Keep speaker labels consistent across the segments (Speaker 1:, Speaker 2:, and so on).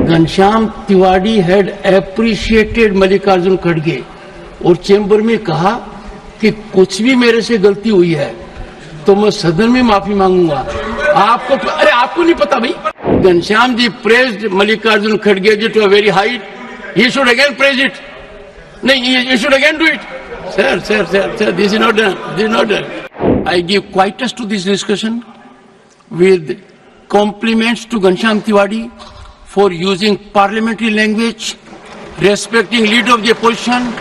Speaker 1: Ghanshyam Tiwari had appreciated Mallikarjun खड़गे और chamber में कहा कि कुछ भी मेरे से गलती हुई है तो मैं सदन में माफी मांगूंगा। आपको नहीं पता भाई। घनश्याम जी praised मल्लिकार्जुन खड़गे जी to a very height. He should again praise it. नहीं, you should again do it. Sir, this is not done. This is not done. I give quietus to this discussion with compliments to Ghanshyam Tiwari for using parliamentary language, respecting leader of the opposition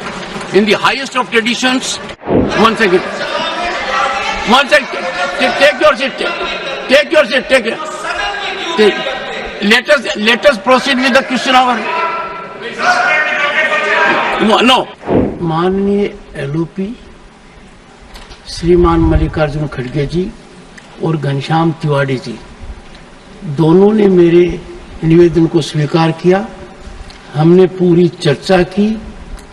Speaker 1: in the highest of traditions. One second. Take your seat. Take your seat. Let us proceed with the question hour. No. माननीय LOP श्रीमान मल्लिकार्जुन खड़गे जी और घनश्याम तिवारी जी दोनों ने मेरे निवेदन को स्वीकार किया। हमने पूरी चर्चा की,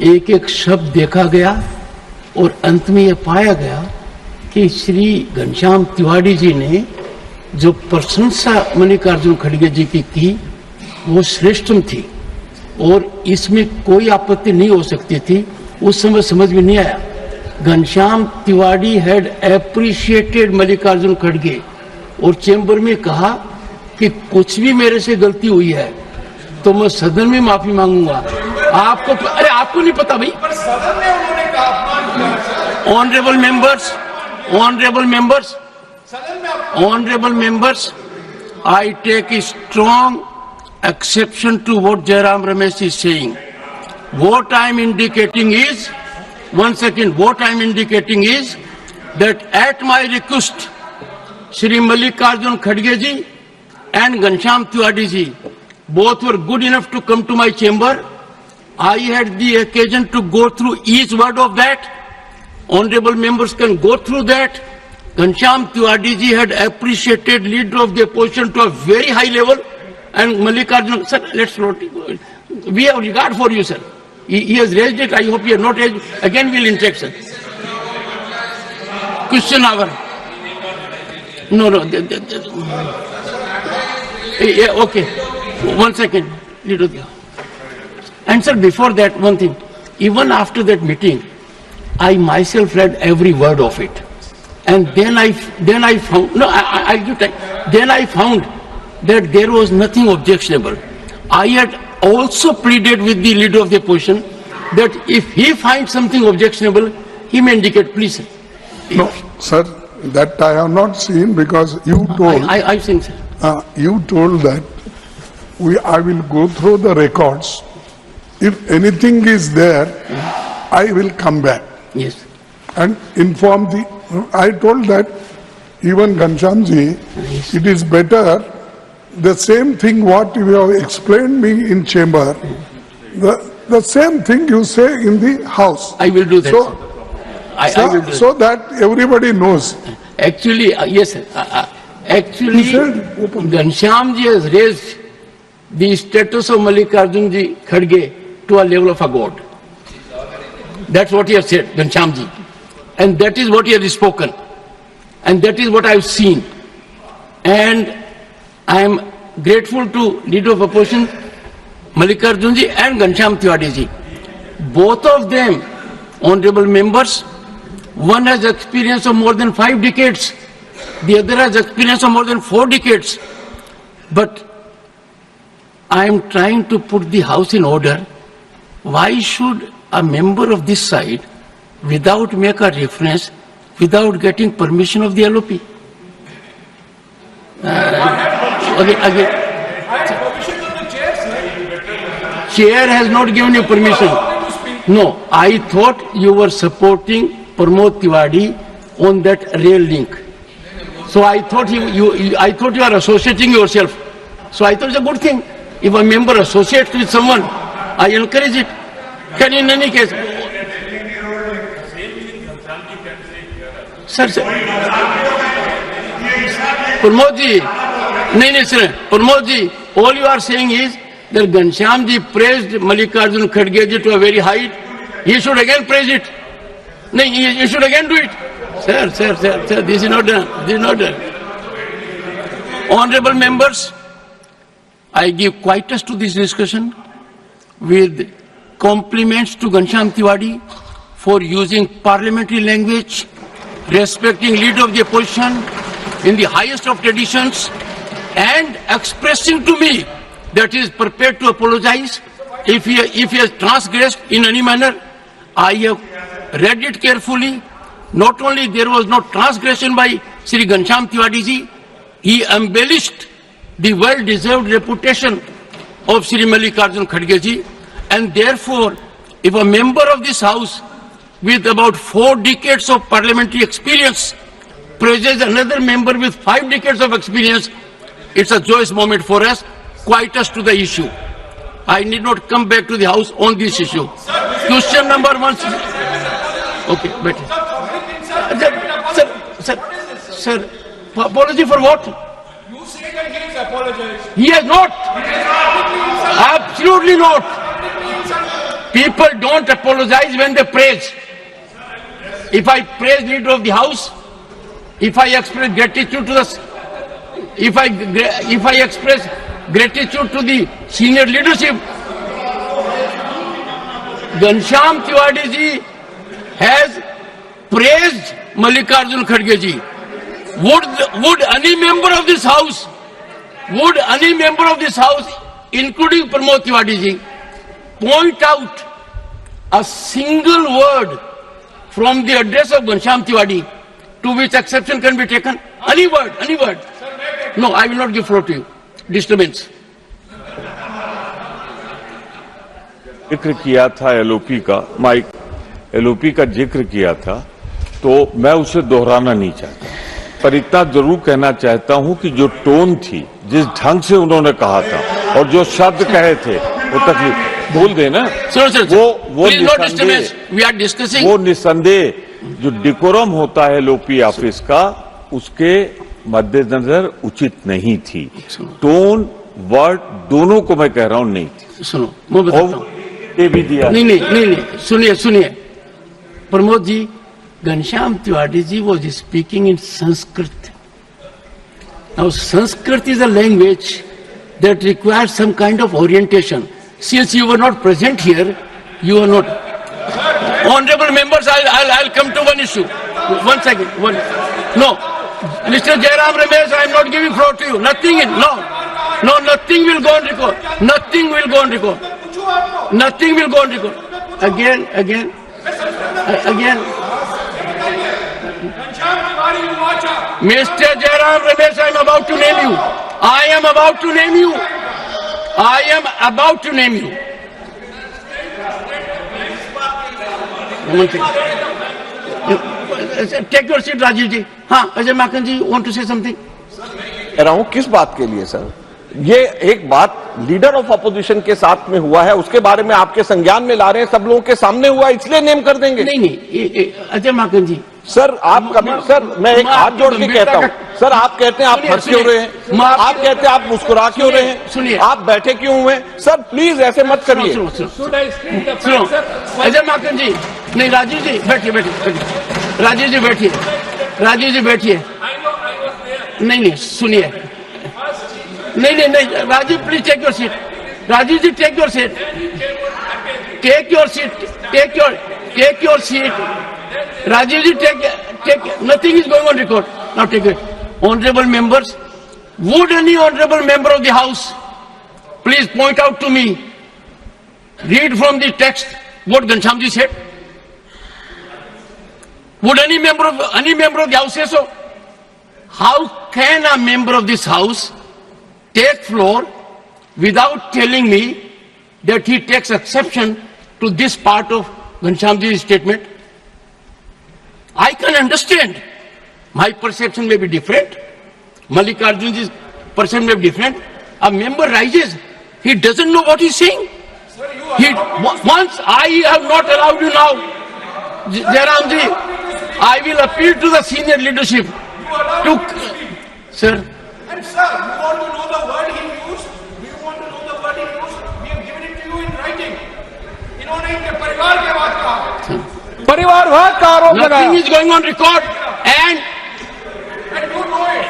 Speaker 1: एक एक शब्द देखा गया और अंत में यह पाया गया कि श्री घनश्याम तिवारी जी ने जो प्रशंसा मल्लिकार्जुन खड़गे जी की वो श्रेष्ठतम थी और इसमें कोई आपत्ति नहीं हो सकती थी। उस समय समझ में नहीं आया। घनश्याम तिवारी हैड एप्रिशिएटेड मल्लिकार्जुन खड़गे और चेंबर में कहा कि कुछ भी मेरे से गलती हुई है तो मैं सदन में माफी मांगूंगा। आपको नहीं पता भाई। Honourable members, I take a strong exception to what Jairam Ramesh is saying. What I am indicating is, what I am indicating is that at my request, Shri Mallikarjun Khadge ji and Ghanshyam Tiwari ji both were good enough to come to my chamber. I had the occasion to go through each word of that. Honorable members can go through that. Ghanshyam Tiwari ji had appreciated leader of the opposition to a very high level, and Mallikarjun, sir, let's not, we have regard for you, sir. He has raised it. I hope he has not raised it. Again, we'll interact, sir. Question hour. No. Yeah, okay. 1 second. And sir, before that, one thing. Even after that meeting, I myself read every word of it. And then I found, no, I'll give time. Then I found that there was nothing objectionable. I had also pleaded with the leader of the opposition that if he finds something objectionable, he may indicate, please. Sir.
Speaker 2: No, sir, that I have not seen because you told.
Speaker 1: I've seen, sir.
Speaker 2: You told that I will go through the records. If anything is there, I will come back.
Speaker 1: Yes.
Speaker 2: And inform I told that even Ghanshyamji,
Speaker 1: Yes.
Speaker 2: it is better the same thing what you have explained me in chamber, the same thing you say in the house.
Speaker 1: I will do that.
Speaker 2: So,
Speaker 1: I will do
Speaker 2: so that everybody knows.
Speaker 1: Actually, yes, sir. Actually, Ghanshyam ji has raised the status of Mallikarjun ji Khadge to a level of a god. That's what he has said, Ghanshyam ji. And that is what he has spoken. And that is what I have seen. And I am grateful to leader of opposition, Mallikarjun ji and Ghanshyam Tiwari ji. Both of them, honorable members, one has experience of more than 5 decades. The other has experience of more than 4 decades. But I am trying to put the house in order. Why should a member of this side, without make a reference, without getting permission of the LOP? Again. Chair has not given you permission. No, I thought you were supporting Pramod Tiwari on that rail link. So I thought I thought you are associating yourself. So I thought it's a good thing. If a member associates with someone, I encourage it. Can in any case, sir. Pramod ji, no, sir. Pramod ji, all you are saying is that Ghanshyam ji praised Mallikarjun Khadge ji to a very height. He should again praise it. No, you should again do it. Sir, this is not done. This is not done. Honorable members, I give quietus to this discussion with compliments to Ghanshyam Tiwari for using parliamentary language, respecting leader of the opposition in the highest of traditions, and expressing to me that he is prepared to apologize if he has transgressed in any manner. I have read it carefully. Not only there was no transgression by Sri Ghanshyam Tiwari ji, he embellished the well-deserved reputation of Sri Mallikarjun Kharge ji, and therefore, if a member of this House with about 4 decades of parliamentary experience praises another member with 5 decades of experience, it's a joyous moment for us, quietus to the issue. I need not come back to the House on this issue. Question number 1. Okay, better. Sir, apology for what?
Speaker 3: You say that he has apologized.
Speaker 1: He has not. Absolutely not. People don't apologize when they praise. If I praise leader of the House, if I express gratitude to the, if I express gratitude to the senior leadership, Ghanshyam Tiwari ji has praised Mallikarjun Kharge ji. Would any member of this House, including Pramod Tiwari ji, point out a single word from the address of Ghanshyam Tiwari to which exception can be taken? Any word, any word. No, I will not give floor to you. Disturbance.
Speaker 4: जिक्र किया था LOP का, mic LOP का जिक्र किया था, तो मैं उसे दोहराना नहीं चाहता, पर इतना जरूर कहना चाहता हूं कि जो टोन थी, जिस ढंग से उन्होंने कहा था और जो शब्द कहे थे, वो तकलीफ बोल देना, वो निसंदेह जो डिकोरम होता है एलओपी ऑफिस का, उसके मद्देनजर उचित नहीं थी। टोन वर्ड दोनों को मैं कह रहा हूं नहीं थी।
Speaker 1: सुनो, मैं बताता हूं।
Speaker 4: ये भी दिया
Speaker 1: नहीं, सुनिए Pramod ji, Ghanshyam Tiwari ji was speaking in Sanskrit. Now Sanskrit is a language that requires some kind of orientation. Since you were not present here, you are not. Honorable members, I'll come to one issue. 1 second. No, Mr. Jairam Ramesh, I am not giving floor to you. Nothing will go on record. Nothing will go on record. Again. Mr. Jairam Ramesh, I am about to name you. I am about to name you. Take your seat, Rajiv ji. हाँ, अजय माकन जी, want to say something?
Speaker 5: कह रहा हूं किस बात के लिए sir? ये एक बात लीडर ऑफ अपोजिशन के साथ में हुआ है, उसके बारे में आपके संज्ञान में ला रहे हैं, सब लोगों के सामने हुआ इसलिए नेम कर देंगे?
Speaker 1: नहीं, अजय माकन जी।
Speaker 5: सर आप कभी, सर मैं एक हाथ जोड़ के कहता हूं, सर आप कहते हैं आप हंस क्यों रहे हैं, आप कहते हैं आप मुस्कुरा क्यों रहे हैं,
Speaker 1: सुनिए,
Speaker 5: आप बैठे क्यों हुए? सर प्लीज ऐसे मत करिए।
Speaker 1: सुनो, अजय माकन जी, नहीं राजीव जी बैठिए, राजीव जी बैठिए। नहीं, सुनिए, नहीं, Rajiv please take your seat. Rajiv ji take your seat. Rajiv ji, take, nothing is going on record. Now take it. Honorable members, would any honorable member of the House please point out to me, read from the text what Ghanshyam ji said? Would any member of the House say so? How can a member of this House take floor without telling me that he takes exception to this part of Ghanshyam ji's statement? I can understand. My perception may be different. Mallikarjun ji's perception may be different. A member rises, he doesn't know what he's saying. Once I have not allowed you now, Jairam ji, I will appeal to the senior leadership to, sir.
Speaker 3: And sir, you want to know the word he used? Do you want to know the word he used? We have given it to you in writing. इन्होंने इनके परिवार के बात कहा।
Speaker 5: परिवारवाद का आरोप लगाया।
Speaker 1: Nothing is going on record and
Speaker 3: you know it.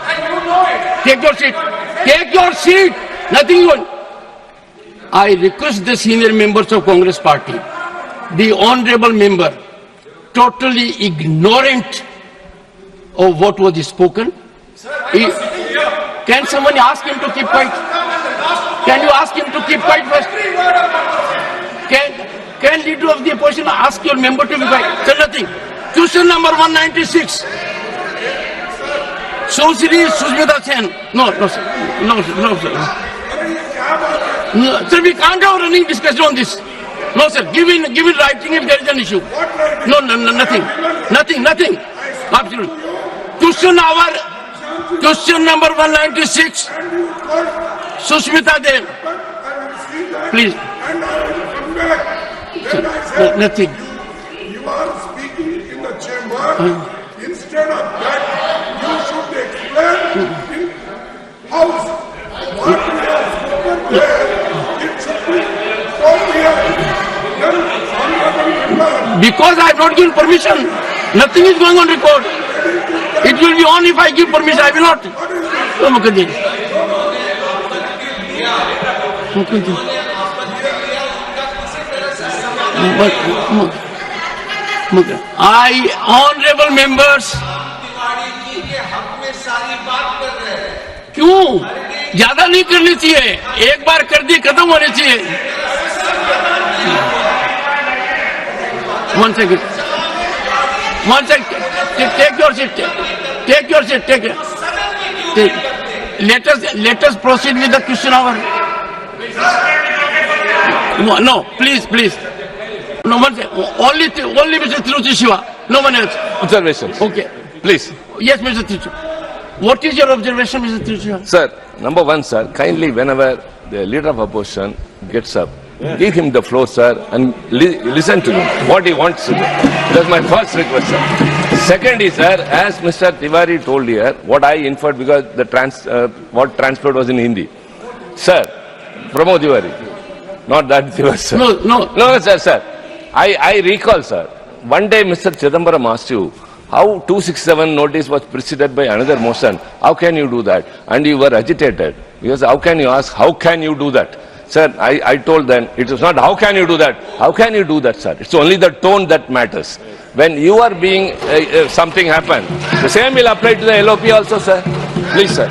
Speaker 3: And you know it.
Speaker 1: take your seat. Take your seat. Nothing going. I request the senior members of Congress Party, the honorable member, totally ignorant of what was spoken. Can someone ask him to keep quiet? Can you ask him to keep quiet first? Can leader of the opposition ask your member to be quiet? Sir, nothing. Question number 196. Sushri Sushmita Sen. No, sir. No, sir. No, sir, we can't have a running discussion on this. No, sir. Give in writing if there is an issue. No, nothing. Absolutely. Question number 196. Sushmita Sen. Please. Sir, nothing.
Speaker 2: You are speaking in the chamber. Instead of that, you should explain in house what we have spoken there. It should be from here. Then honorable member.
Speaker 1: Because I have not given permission, nothing is going on record. It will be on if I give permission. I will not. Oh, Mukherjee. Honorable members. क्यों ज्यादा नहीं करनी चाहिए, एक बार कर दी खत्म होनी चाहिए. One second. Take your seat. Let us proceed with the question hour. No, please. No one. Only Mr. Tiruchi Shiva. No one else.
Speaker 5: Observations.
Speaker 1: Okay.
Speaker 5: Please.
Speaker 1: Yes, Mr. Tiruchi. What is your observation, Mr. Tiruchi?
Speaker 5: Sir, number one, sir, kindly whenever the leader of opposition gets up, give him the floor, sir, and listen to him, what he wants to do. That's my first request, sir. Second is, sir, as Mr. Tiwari told here, what I inferred because the what transport was in Hindi. Sir, Pramod Tiwari, not that Tiwari, sir. No, sir. I recall, sir, one day Mr. Chidambaram asked you, how 267 notice was preceded by another motion. How can you do that? And you were agitated. Because how can you ask, how can you do that? Sir, I told them, it was not how can you do that? How can you do that, sir? It's only the tone that matters. When you are being, something happen, the same will apply to the LOP also, sir. Please, sir.